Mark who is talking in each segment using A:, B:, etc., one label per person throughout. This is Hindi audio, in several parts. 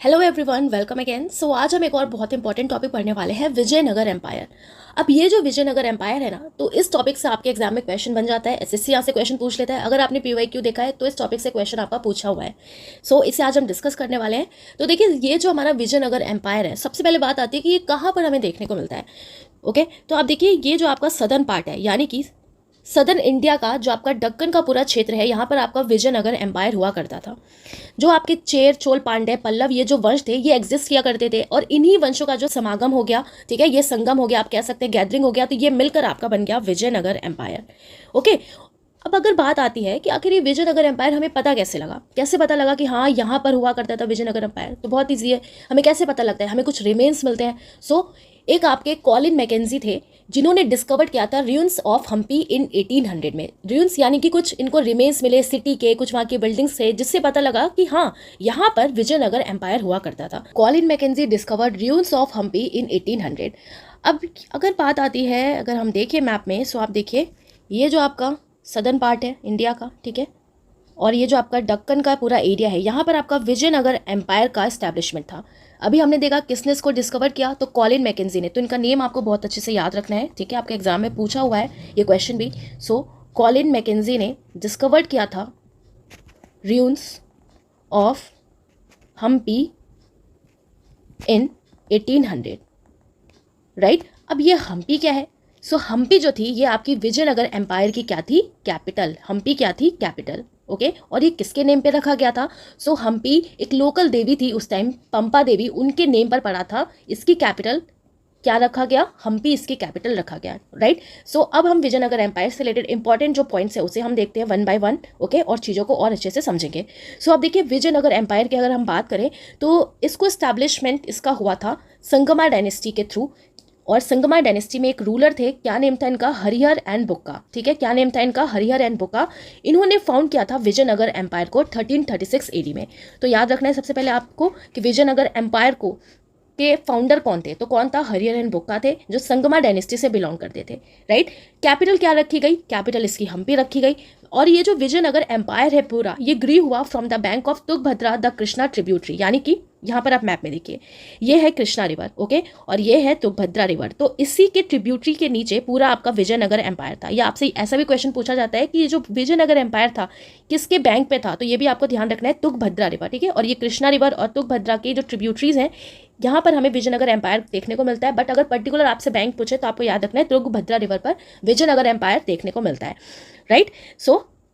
A: Hello everyone, welcome again. So आज हम एक और बहुत इंपॉर्टेंट टॉपिक पढ़ने वाले हैं, विजयनगर एम्पायर। अब ये जो विजयनगर एम्पायर है ना, तो इस टॉपिक से आपके एग्जाम में क्वेश्चन बन जाता है। एसएससी यहाँ से क्वेश्चन पूछ लेता है। अगर आपने पीवाईक्यू देखा है तो इस टॉपिक से क्वेश्चन आपका पूछा हुआ है। सो इसे आज हम डिस्कस करने वाले हैं। तो देखिए, ये जो हमारा विजयनगर एम्पायर है, सबसे पहले बात आती है कि ये कहाँ पर हमें देखने को मिलता है। ओके, तो आप देखिए, ये जो आपका सदर्न पार्ट है, यानी कि सदर्न इंडिया का जो आपका दक्कन का पूरा क्षेत्र है, यहाँ पर आपका विजयनगर एम्पायर हुआ करता था। जो आपके चेर, चोल, पांड्य, पल्लव, ये जो वंश थे, ये एग्जिस्ट किया करते थे। और इन्हीं वंशों का जो समागम हो गया, ठीक है, ये संगम हो गया, आप कह सकते हैं गैदरिंग हो गया, तो ये मिलकर आपका बन गया विजयनगर एम्पायर। ओके, अब अगर बात आती है कि आखिर ये विजयनगर एम्पायर हमें पता कैसे लगा, कैसे पता लगा कि हाँ यहाँ पर हुआ करता था विजयनगर एम्पायर, तो बहुत ईजी है। हमें कैसे पता लगता है? हमें कुछ रिमेन्स मिलते हैं। एक आपके कॉलिन मैकेंजी थे, जिन्होंने डिस्कवर किया था ruins ऑफ हम्पी इन 1800 में। ruins यानी कि कुछ इनको रिमेन्स मिले सिटी के, कुछ वहाँ की बिल्डिंग्स थे, जिससे पता लगा कि हाँ यहाँ पर विजयनगर एम्पायर हुआ करता था। Colin Mackenzie discovered ruins of Hampi in 1800। अब अगर बात आती है, अगर हम देखें मैप में, सो आप देखिए, ये जो आपका सदर्न पार्ट है इंडिया का, ठीक है, और ये जो आपका दक्कन का पूरा एरिया है, यहाँ पर आपका विजयनगर एम्पायर का एस्टैब्लिशमेंट था। अभी हमने देखा किसने इसको डिस्कवर किया, तो कॉलिन मैकेंजी ने। तो इनका नेम आपको बहुत अच्छे से याद रखना है, ठीक है, आपके एग्जाम में पूछा हुआ है ये क्वेश्चन भी। कॉलिन मैकेंजी ने डिस्कवर किया था ruins of Hampi in 1800, right. अब ये हम्पी क्या है? हम्पी जो थी, ये आपकी विजयनगर एम्पायर की क्या थी? कैपिटल। हम्पी क्या थी? कैपिटल। ओके, और ये किसके नेम पे रखा गया था? हम्पी एक लोकल देवी थी उस टाइम, पंपा देवी, उनके नेम पर पड़ा था। इसकी कैपिटल क्या रखा गया? हम्पी इसकी कैपिटल रखा गया, राइट। अब हम विजयनगर एम्पायर से रिलेटेड इंपॉर्टेंट जो पॉइंट्स है उसे हम देखते हैं वन बाय वन, ओके, और चीज़ों को और अच्छे से समझेंगे। अब देखिए, विजयनगर एम्पायर की अगर हम बात करें तो इसको एस्टैब्लिशमेंट इसका हुआ था संगमा डायनेस्टी के थ्रू। और संगमा डायनेस्टी में एक रूलर थे, क्या नेम था इनका? हरिहर एंड बुक्का, ठीक है, क्या नेम था इनका? हरिहर एंड बुक्का। इन्होंने फाउंड किया था विजयनगर एम्पायर को 1336 एडी में। तो याद रखना है सबसे पहले आपको कि विजयनगर एम्पायर को के फाउंडर कौन थे? तो कौन था? हरिहर एंड बुक्का थे, जो संगमा डायनेस्टी से बिलोंग करते थे, राइट। कैपिटल क्या रखी गई? कैपिटल इसकी हम्पी रखी गई। और ये जो विजयनगर एम्पायर है पूरा, ये ग्रीव हुआ from the bank of Tungabhadra the Krishna tributary, यानी कि यहाँ पर आप मैप में देखिए, ये है कृष्णा रिवर, ओके, और ये है तुंगभद्रा रिवर। तो इसी के ट्रिब्यूटरी के नीचे पूरा आपका विजयनगर एम्पायर था। या आपसे ऐसा भी क्वेश्चन पूछा जाता है कि ये जो विजयनगर एम्पायर था किसके बैंक पे था, तो ये भी आपको ध्यान रखना है, तुंगभद्रा रिवर, ठीक है। और ये कृष्णा रिवर और तुंगभद्रा के जो ट्रिब्यूटरीज हैं, यहाँ पर हमें विजयनगर एम्पायर देखने को मिलता है। बट अगर पर्टिकुलर आपसे बैंक पूछे तो आपको याद रखना है तुंगभद्रा रिवर पर विजयनगर एम्पायर देखने को मिलता है, राइट।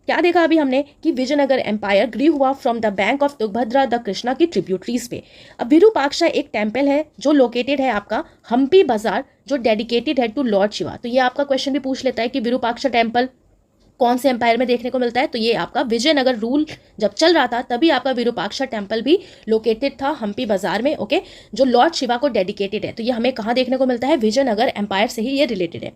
A: क्या देखा अभी हमने कि विजयनगर एम्पायर ग्रीव हुआ from the bank of Tungabhadra the Krishna की ट्रिब्यूटरीज पे। अब विरूपाक्षा एक टेम्पल है जो लोकेटेड है आपका हम्पी बाजार, जो डेडिकेटेड है टू लॉर्ड शिवा। तो ये आपका क्वेश्चन भी पूछ लेता है कि विरूपाक्षा टेम्पल कौन से एम्पायर में देखने को मिलता है? तो ये आपका विजयनगर रूल जब चल रहा था तभी आपका विरूपाक्षा टेम्पल भी लोकेटेड था हम्पी बाजार में, ओके, जो लॉर्ड शिवा को डेडिकेटेड है। तो ये हमें कहाँ देखने को मिलता है? विजयनगर एम्पायर से ही ये रिलेटेड है।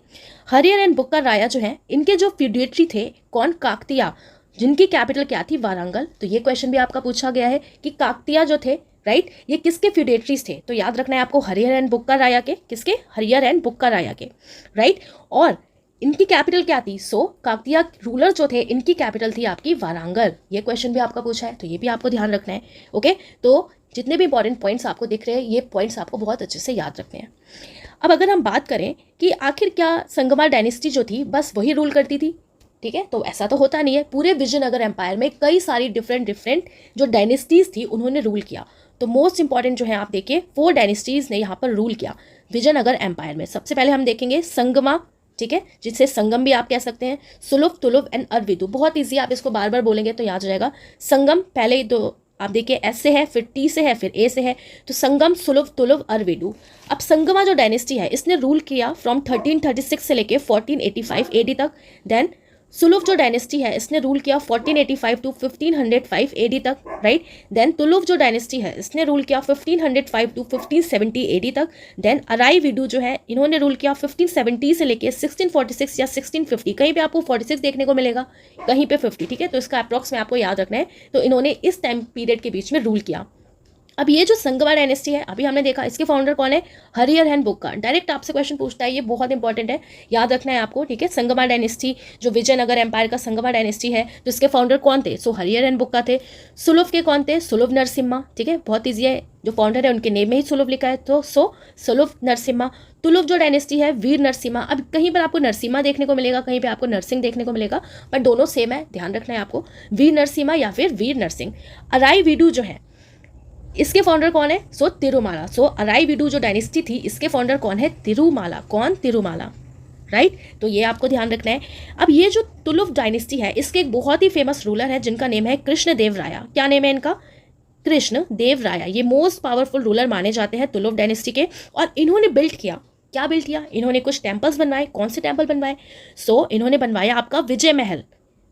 A: हरिहर एंड बुक्का राया जो है, इनके जो फ्यूडेटरी थे कौन? काकतिया, जिनकी कैपिटल क्या थी? वारंगल। तो ये क्वेश्चन भी आपका पूछा गया है कि काकतिया जो थे, राइट, ये किसके फ्यूडेटरीज थे? तो याद रखना है आपको हरिहर एंड बुक्का राया के। किसके? हरिहर एंड बुक्का राया के, राइट। और इनकी कैपिटल क्या थी? काकतिया रूलर जो थे, इनकी कैपिटल थी आपकी वारंगल। ये क्वेश्चन भी आपका पूछा है, तो ये भी आपको ध्यान रखना है, ओके। तो जितने भी इंपॉर्टेंट पॉइंट्स आपको दिख रहे हैं, ये पॉइंट्स आपको बहुत अच्छे से याद रखने हैं। अब अगर हम बात करें कि आखिर क्या संगमा डायनेस्टी जो थी बस वही रूल करती थी, ठीक है, तो ऐसा तो होता नहीं है। पूरे विजयनगर एम्पायर में कई सारी डिफरेंट जो डायनेस्टीज थी उन्होंने रूल किया। तो मोस्ट इंपॉर्टेंट जो है आप देखिए, 4 डायनेस्टीज ने यहाँ पर रूल किया विजयनगर एम्पायर में। सबसे पहले हम देखेंगे संगमा, ठीक है, जिसे संगम भी आप कह सकते हैं, सुलुभ, तुलुभ एंड अरविदु। बहुत ईजी, आप इसको बार बार बोलेंगे तो याद हो जाएगा। संगम पहले दो आप देखिए, एस से है, फिर टी से है, फिर ए से है, तो संगम, सुलुभ, तुलुभ, अरविदु। अब संगमा जो डायनेस्टी है, इसने रूल किया फ्रॉम 1336 से लेके 1485 एडी तक। देन सुलुभ जो डायनेस्टी है, इसने रूल किया 1485 टू 1505 एडी तक, राइट। देन तुलुभ जो डायनेस्टी है, इसने रूल किया 1505 टू 1570 एडी तक। देन अराईविडु जो है, इन्होंने रूल किया 1570 से लेके 1646 या 1650, कहीं पे आपको 46 देखने को मिलेगा, कहीं पे 50, ठीक है, तो इसका अप्रॉक्स में आपको याद रखना है। तो इन्होंने इस टाइम पीरियड के बीच में रूल किया। अब ये जो संगमा डायनेस्टी है, अभी हमने देखा इसके फाउंडर कौन है, हरिहरन बुक्का। डायरेक्ट आपसे क्वेश्चन पूछता है, ये बहुत इंपॉर्टेंट है, याद रखना है आपको, ठीक है। संगमा डायनेस्टी जो विजयनगर एम्पायर का संगमा डायनेस्टी है, तो इसके फाउंडर कौन थे, सो हरिहरन बुक्का थे। सुलभ के कौन थे, सुलभ नरसिम्हा, ठीक है, बहुत ईजी है, जो फाउंडर है उनके नेम में ही सुलभ लिखा है, तो सुलभ नरसिम्हा। तुलुक जो डायनेस्टी है, वीर नरसिम्हा। अब कहीं पर आपको नरसिम्हा देखने को मिलेगा, कहीं पे आपको नरसिंह देखने को मिलेगा, पर दोनों सेम है, ध्यान रखना है आपको, वीर नरसिम्हा या फिर वीर नरसिंह। अराईवीडू जो है, इसके फाउंडर कौन है, सो तिरुमाला। सो अराईवीडू जो डायनेस्टी थी, इसके फाउंडर कौन है, तिरुमाला। कौन, तिरुमाला, राइट। तो ये आपको ध्यान रखना है। अब ये जो तुलुक डायनेस्टी है, इसके एक बहुत ही फेमस रूलर है जिनका नेम है कृष्णदेव राया। क्या नेम है इनका, कृष्ण देव राया। ये मोस्ट पावरफुल रूलर माने जाते हैं तुलुक डायनेस्टी के, और इन्होंने बिल्ड किया, क्या बिल्ड किया, इन्होंने कुछ टेम्पल्स बनवाए। कौन से टेम्पल बनवाए, सो इन्होंने बनवाया आपका विजय महल,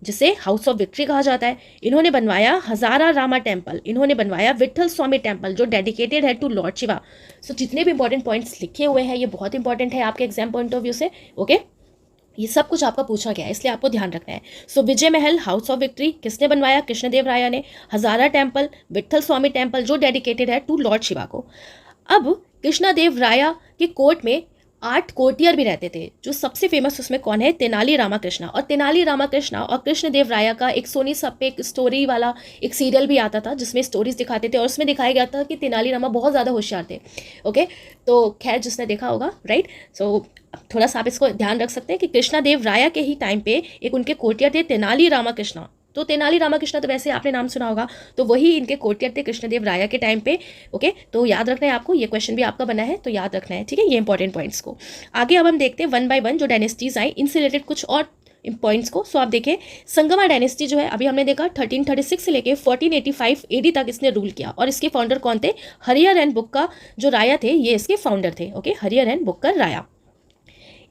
A: जिसे हाउस ऑफ विक्ट्री कहा जाता है। इन्होंने बनवाया हजारा रामा टेम्पल, इन्होंने बनवाया विठल स्वामी टेम्पल जो डेडिकेटेड है टू लॉर्ड शिवा। सो जितने भी इंपॉर्टेंट पॉइंट्स लिखे हुए हैं, ये बहुत इंपॉर्टेंट है आपके एग्जाम पॉइंट ऑफ व्यू से, ओके। ये सब कुछ आपका पूछा गया है, इसलिए आपको ध्यान रखना है। सो विजय महल, हाउस ऑफ विक्ट्री किसने बनवाया, कृष्णदेव राया ने। हजारा टेम्पल, विठल स्वामी टेम्पल जो डेडिकेटेड है टू लॉर्ड शिवा को। अब कृष्णदेव राया के कोर्ट में 8 कोर्टियर भी रहते थे, जो सबसे फेमस उसमें कौन है, तेनाली रामाकृष्णा। और तेनाली रामाकृष्णा और कृष्णदेव राया का एक सोनी सब पे एक स्टोरी वाला एक सीरियल भी आता था, जिसमें स्टोरीज दिखाते थे, और उसमें दिखाया गया था कि तेनाली रामा बहुत ज़्यादा होशियार थे, ओके। तो खैर जिसने देखा होगा, राइट। सो थोड़ा सा आप इसको ध्यान रख सकते हैं कि कृष्णदेव राया के ही टाइम पे एक उनके कोर्टियर थे तेनाली रामाकृष्णा। तो तेनाली रामाकृष्णा तो वैसे आपने नाम सुना होगा, तो वही इनके कोर्टियर थे कृष्णदेव राया के टाइम पे, ओके। तो याद रखना है आपको, ये क्वेश्चन भी आपका बना है तो याद रखना है, ठीक है, ये इंपॉर्टेंट पॉइंट्स को। आगे अब हम देखते हैं 1 by 1 जो डायनेस्टीज आई, इनसे रिलेटेड कुछ और पॉइंट्स को। सो आप देखें, संगमा डायनेस्टी जो है, अभी हमने देखा 1336 से लेके 1485 AD तक इसने रूल किया, और इसके फाउंडर कौन थे, हरिहरन बुक्का जो राया थे, ये इसके फाउंडर थे, ओके, हरिहरन बुक्कर राया।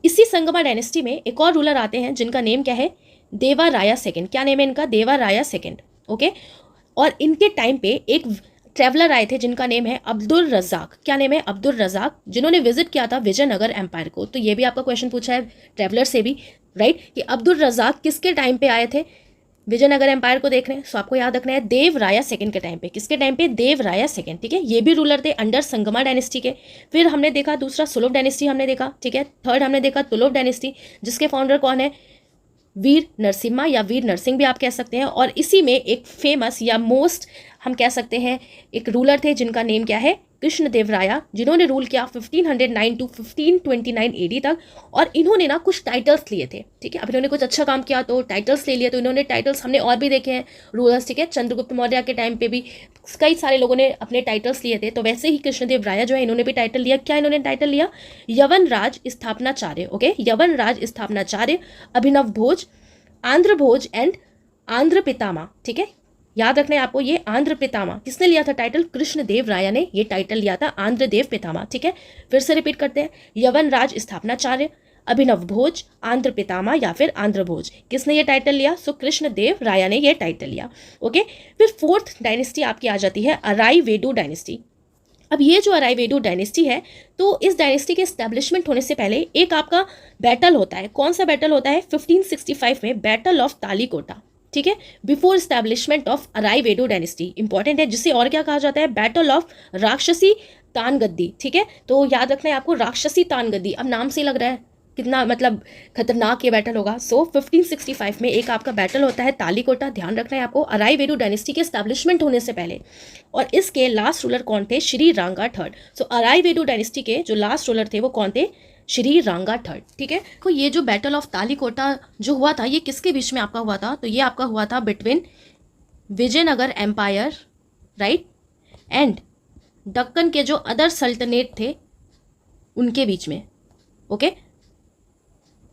A: इसी संगमा डायनेस्टी में एक और रूलर आते हैं जिनका नेम क्या है, देवा राया सेकंड। क्या नेम है इनका, देवा राया सेकंड, ओके। और इनके टाइम पे एक ट्रैवलर आए थे जिनका नेम है अब्दुल रज़ाक। क्या नेम है, अब्दुल रज़ाक, जिन्होंने विजिट किया था विजयनगर एम्पायर को। तो ये भी आपका क्वेश्चन पूछा है ट्रैवलर से भी, राइट, कि अब्दुल रज़ाक किसके टाइम पे आए थे विजयनगर एम्पायर को देखने। सो आपको याद रखना है देव राया सेकंड के टाइम पे। किसके टाइम पे, देव राया सेकंड, ठीक है। ये भी रूलर थे अंडर संगमा डायनेस्टी के। फिर हमने देखा दूसरा सुलभ डायनेस्टी हमने देखा, ठीक है। थर्ड हमने देखा तुलुक डायनेस्टी, जिसके फाउंडर कौन है, वीर नरसिम्हा या वीर नरसिंह भी आप कह सकते हैं। और इसी में एक फेमस या मोस्ट हम कह सकते हैं एक रूलर थे जिनका नेम क्या है, कृष्णदेव राया, जिन्होंने रूल किया 1509 to 1529 AD तक। और इन्होंने ना कुछ टाइटल्स लिए थे, ठीक है। अब इन्होंने कुछ अच्छा काम किया तो टाइटल्स ले लिए, तो इन्होंने टाइटल्स हमने और भी देखे हैं रूलर्स, ठीक है। चंद्रगुप्त मौर्य के टाइम पे भी कई सारे लोगों ने अपने टाइटल्स लिए थे, तो वैसे ही कृष्णदेव राया जो है इन्होंने भी टाइटल लिया। क्या इन्होंने टाइटल लिया, यवन राज स्थापनाचार्य, ओके, यवन राज स्थापनाचार्य, अभिनव भोज, आंध्र भोज एंड आंध्र पितामह, ठीक है। याद रखना है आपको, ये आंध्र पितामह किसने लिया था टाइटल, कृष्णदेव राया ने ये टाइटल लिया था, आंध्र देव पितामह, ठीक है। फिर से रिपीट करते हैं, यवन राज स्थापनाचार्य, अभिनव भोज, आंध्र पितामह या फिर आंध्र भोज, किसने ये टाइटल लिया, सो कृष्णदेव राया ने ये टाइटल लिया, ओके। फिर 4th डायनेस्टी आपकी आ जाती है अराईवेडु डायनेस्टी। अब ये जो अराईवेडु डायनेस्टी है, तो इस डायनेस्टी के एस्टेब्लिशमेंट होने से पहले एक आपका बैटल होता है। कौन सा बैटल होता है, 1565 में बैटल ऑफ तालीकोटा, ठीक है, before establishment of Aravidu dynasty. Important है, जिसे और क्या कहा जाता है, बैटल ऑफ राक्षसी तानगद्दी, ठीक है। तो याद रखना है आपको, राक्षसी तानगद्दी, अब नाम से लग रहा है कितना मतलब खतरनाक ये बैटल होगा। सो 1565 में एक आपका बैटल होता है तालीकोटा, ध्यान रखना है आपको, अराईवेडु डायनेस्टी के एस्टैब्लिशमेंट होने से पहले। और इसके लास्ट रूलर कौन थे, श्री रंगा थर्ड। सो अराईवेडु डायनेस्टी के जो लास्ट रूलर थे वो कौन थे, श्री रंगा थर्ड, ठीक है। तो ये जो बैटल ऑफ तालीकोटा जो हुआ था, ये किसके बीच में आपका हुआ था, तो ये आपका हुआ था between Vijayanagar empire, right, and Deccan के जो अदर सल्तनेट थे उनके बीच में, ओके।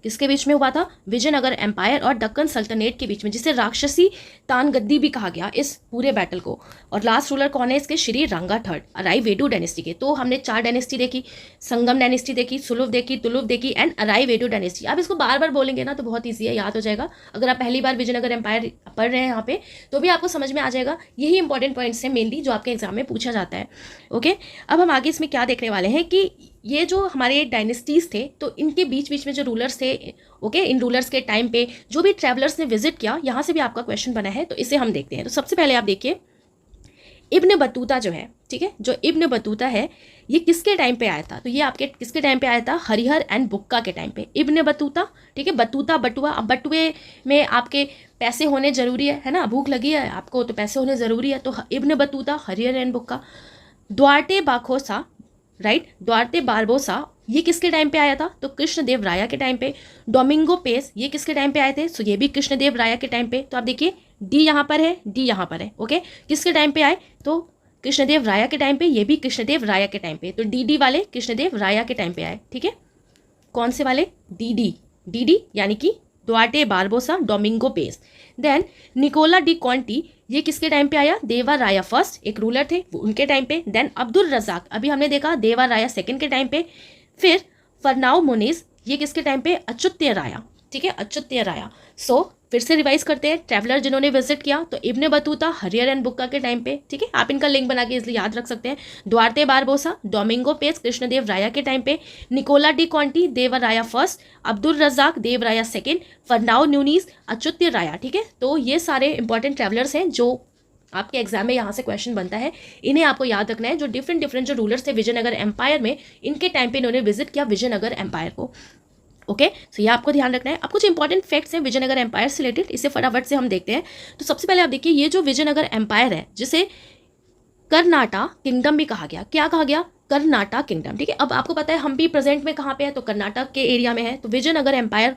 A: किसके बीच में हुआ था, विजयनगर एम्पायर और दक्कन सल्तनेट के बीच में, जिसे राक्षसी तानगद्दी भी कहा गया इस पूरे बैटल को। और लास्ट रूलर कौन है इसके, श्री रंगा थर्ड, अराईवेडु डायनेस्टी के। तो हमने 4 डायनेस्टी देखी, संगम डायनेस्टी देखी, सुलभ देखी, तुलुक देखी एंड अराईवेडु डायनेस्टी। आप इसको बार बार बोलेंगे ना तो बहुत ईजी है, याद हो जाएगा। अगर आप पहली बार विजयनगर एम्पायर पढ़ रहे हैं यहाँ पे, तो भी आपको समझ में आ जाएगा। यही इंपॉर्टेंट पॉइंट्स हैं मेनली जो आपके एग्जाम में पूछा जाता है, ओके। अब हम आगे इसमें क्या देखने वाले हैं कि ये जो हमारे डायनेस्टीज थे, तो इनके बीच बीच में जो रूलर्स थे, ओके, इन रूलर्स के टाइम पे जो भी ट्रैवलर्स ने विजिट किया, यहाँ से भी आपका क्वेश्चन बना है, तो इसे हम देखते हैं। तो सबसे पहले आप देखिए, इब्न बतूता जो है, ठीक है, जो इब्न बतूता है ये किसके टाइम पे आया था? तो ये आपके किसके टाइम पे आया था? हरिहर एंड बुक्का के टाइम पे। इब्न बतूता, ठीक है, बतूता बटुआ। अब बटुए में आपके पैसे होने ज़रूरी है ना, भूख लगी है आपको तो पैसे होने ज़रूरी है, तो Ibn Battuta, Harihara and Bukka. Duarte Barbosa, right, Duarte Barbosa ये किसके टाइम पे आया था? तो कृष्णदेव राया के टाइम पे। डोमिंगो पेस ये किसके टाइम पे आए थे? सो ये भी कृष्णदेव राया के टाइम पे। तो आप देखिए डी यहाँ पर है, डी यहाँ पर है, ओके। किसके टाइम पे आए? तो कृष्णदेव राया के टाइम पे, ये भी कृष्णदेव राया के टाइम पे। तो डी वाले कृष्णदेव राया के टाइम पे आए, ठीक है। कौन से वाले? डी यानी कि Duarte Barbosa, Domingo Paes. Then Nicolo de Conti ये किसके टाइम पे आया? देवा राया फर्स्ट, एक रूलर थे, वो उनके टाइम पे। देन अब्दुल रजाक, अभी हमने देखा देवा राया सेकंड के टाइम पे। फिर फरनाओ मुनीज ये किसके टाइम पे? अच्युत्य राया, ठीक है, अच्युत्य राया। सो फिर से रिवाइज करते हैं, ट्रैवलर जिन्होंने विजिट किया तो इब्न बतूता, हरिहर एंड बुक्का के टाइम पे, ठीक है, आप इनका लिंक बना के इसलिए याद रख सकते हैं। द्वारते बारबोसा, डोमिंगो पेस, कृष्णदेव राया के टाइम पे। निकोला डी कॉन्टी, देवा राया फर्स्ट, अब्दुल रजाक, देव राया सेकेंड, फरनाओ न्यूनीस, अच्युत्य राया, ठीक है। तो ये सारे इंपॉर्टेंट ट्रैवलर्स हैं जो आपके एग्जाम में यहाँ से क्वेश्चन बनता है, इन्हें आपको याद रखना है। जो डिफरेंट जो रूलर्स थे विजयनगर एम्पायर में, इनके टाइम पे इन्होंने विजिट किया विजयनगर एम्पायर को, ओके। सो ये आपको ध्यान रखना है। अब कुछ इंपॉर्टेंट फैक्ट्स हैं विजयनगर एम्पायर से रिलेटेड, इसे फटाफट से हम देखते हैं। तो सबसे पहले आप देखिए ये जो विजयनगर एम्पायर है जिसे कर्नाटा किंगडम भी कहा गया, क्या कहा गया? कर्नाटा किंगडम, ठीक है। अब आपको पता है हम्पी प्रेजेंट में कहाँ पे है? तो कर्नाटक के एरिया में है। तो Vijayanagara empire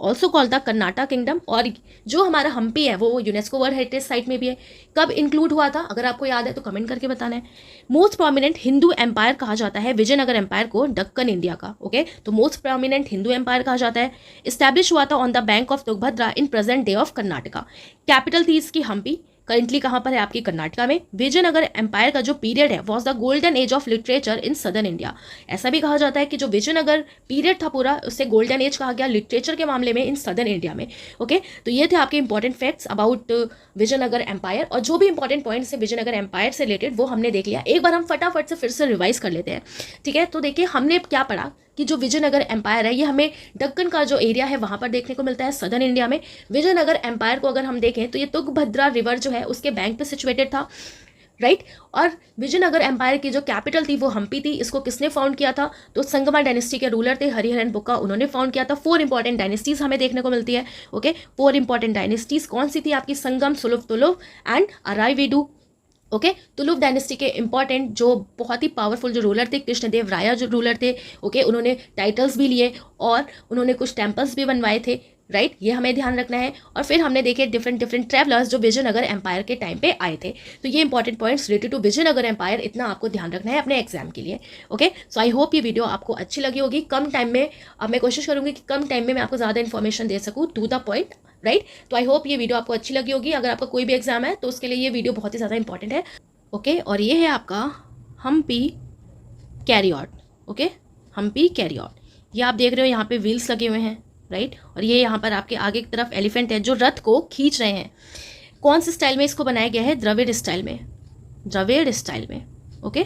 A: also called the Karnata kingdom. और जो हमारा हम्पी है वो यूनेस्को वर्ल्ड हेरिटेज साइट में भी है। कब इंक्लूड हुआ था? अगर आपको याद है तो कमेंट करके बताना है। मोस्ट प्रोमिनेंट हिंदू एम्पायर कहा जाता है विजयनगर एम्पायर को, दक्कन इंडिया का, ओके। तो मोस्ट प्रोमिनेंट हिंदू एम्पायर कहा जाता है। इस्टेब्लिश हुआ था on the bank of Tungabhadra in present day of Karnataka. Capital थी इसकी हम्पी, करेंटली कहाँ पर है? आपकी कर्नाटका में। विजयनगर एम्पायर का जो पीरियड है was the golden age of literature in southern India. ऐसा भी कहा जाता है कि जो विजयनगर पीरियड था पूरा, उससे गोल्डन एज कहा गया लिटरेचर के मामले में इन सदर्न इंडिया में, ओके। तो ये थे आपके important facts about Vijayanagar empire. और जो भी इंपॉर्टेंट पॉइंट्स है विजयनगर एम्पायर से रिलेटेड वो हमने देख लिया। एक बार हम फटाफट से फिर से रिवाइज कर लेते हैं, ठीक है। तो देखिए हमने क्या पढ़ा कि जो विजयनगर एम्पायर है ये हमें दक्कन का जो एरिया है वहाँ पर देखने को मिलता है सदर्न इंडिया में। विजयनगर एम्पायर को अगर हम देखें तो ये तुंगभद्रा रिवर जो है उसके बैंक पे सिचुएटेड था, राइट। और विजयनगर एम्पायर की जो कैपिटल थी वो हम्पी थी। इसको किसने फाउंड किया था? तो संगमा डायनेस्टी के रूलर थे हरिहर एंड बुक्का, उन्होंने फाउंड किया था। 4 इंपॉर्टेंट डायनेस्टीज हमें देखने को मिलती है, ओके। 4 इंपॉर्टेंट डायनेस्टीज कौन सी थी? आपकी Sangama, Tuluva and Aravidu, okay. Tuluva dynasty के इंपॉर्टेंट जो बहुत ही पावरफुल जो रूलर थे कृष्णदेव राया जो रूलर थे, ओके। उन्होंने टाइटल्स भी लिए और उन्होंने कुछ टेम्पल्स भी बनवाए थे, राइट। ये हमें ध्यान रखना है। और फिर हमने देखे डिफरेंट ट्रैवलर्स जो विजयनगर एम्पायर के टाइम पे आए थे। तो ये important points related to Vijayanagar empire, इतना आपको ध्यान रखना है अपने एग्जाम के लिए, ओके। सो आई होप ये वीडियो आपको अच्छी लगी होगी। कम टाइम में, अब मैं कोशिश करूँगी कि कम टाइम में मैं आपको ज़्यादा इन्फॉर्मेशन दे सकूँ, टू द पॉइंट, राइट। तो आई होप ये वीडियो आपको अच्छी लगी होगी। अगर आपका कोई भी एग्जाम है तो उसके लिए ये वीडियो बहुत ही ज़्यादा इंपॉर्टेंट है, ओके। और ये है आपका Hampi chariot, okay, Hampi chariot. ये आप देख रहे हो यहाँ पे व्हील्स लगे हुए हैं, राइट। और ये यहाँ पर आपके आगे की तरफ एलिफेंट है जो रथ को खींच रहे हैं। कौन से स्टाइल में इसको बनाया गया है? द्रविड़ स्टाइल में, द्रविड़ स्टाइल में, ओके।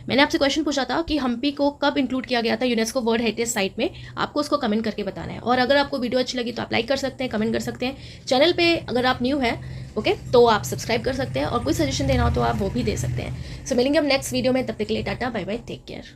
A: मैंने आपसे क्वेश्चन पूछा था कि हम्पी को कब इंक्लूड किया गया था यूनेस्को वर्ल्ड हेरिटेज साइट में, आपको उसको कमेंट करके बताना है। और अगर आपको वीडियो अच्छी लगी तो आप लाइक कर सकते हैं, कमेंट कर सकते हैं। चैनल पे अगर आप न्यू हैं, ओके, तो आप सब्सक्राइब कर सकते हैं। और कोई सजेशन देना हो तो आप वो भी दे सकते हैं। सो मिलेंगे हम नेक्स्ट वीडियो में, तब तक के लिए tata bye bye, take care.